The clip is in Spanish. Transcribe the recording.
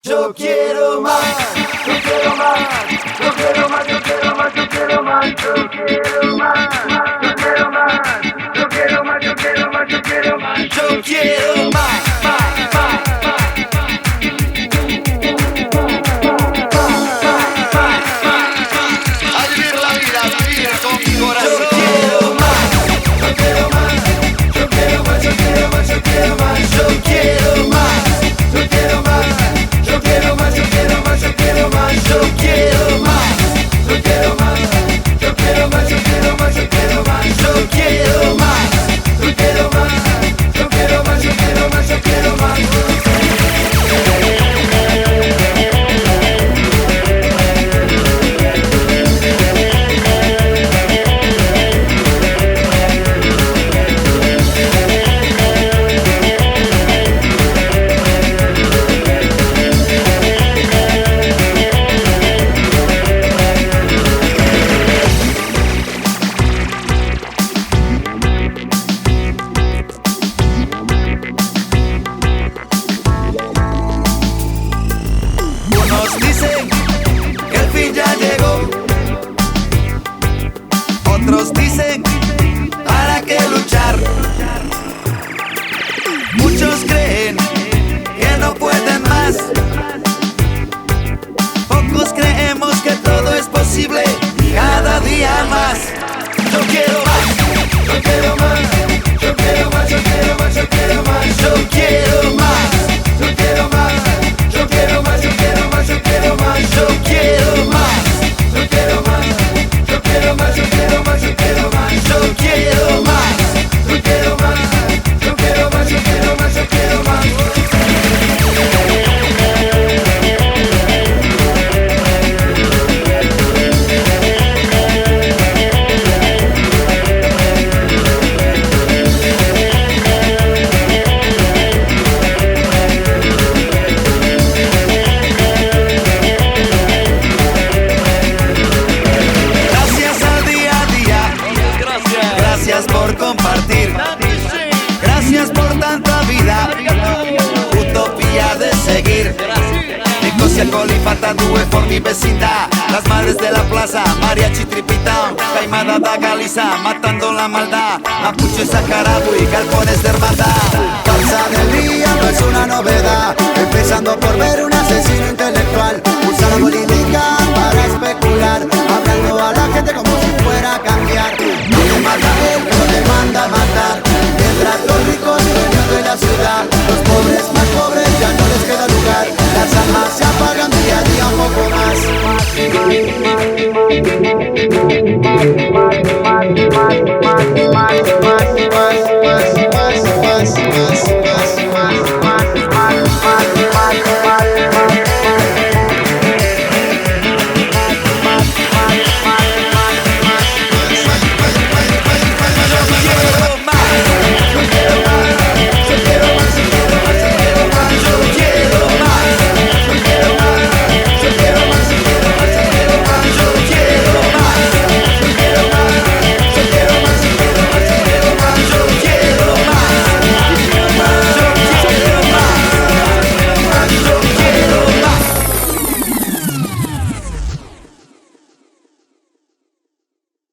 Yo quiero más, yo quiero más, yo quiero más, yo quiero más, yo quiero más, yo quiero más, yo quiero más, yo quiero más, yo quiero más, yo quiero más, yo quiero más, a vivir la vida, vivir con mi corazón. Yo quiero más, yo quiero más, yo quiero más, yo quiero más, yo quiero más, yo quiero más, yo quiero más. Yo quiero más, yo quiero más, yo quiero más, yo quiero más, yo quiero más, yo quiero más, yo quiero más, yo quiero más, yo quiero más, yo quiero más, yo quiero más, yo quiero más, yo quiero más. Unos dicen que el fin ya llegó, otros dicen para qué luchar. Muchos creen que no pueden más, pocos creemos que todo es posible cada día más. Yo quiero más, yo quiero más, yo quiero más, yo quiero más, yo quiero más, yo quiero más, yo quiero más, yo quiero más, yo quiero más, yo quiero más, yo quiero más, yo quiero más, yo quiero más, yo quiero más, yo quiero más, yo quiero más, yo quiero más, yo quiero más, yo quiero más, yo quiero más. Gracias por compartir, gracias por tanta vida, utopía de seguir. Nicosia, Colifata, Due, por mi vecindad, las madres de la plaza, mariachi, tripitao, caimada da Galiza, matando la maldad, mapuche, sacarabu y galpones de hermandad. Causa del día no es una novedad, empezando por ver una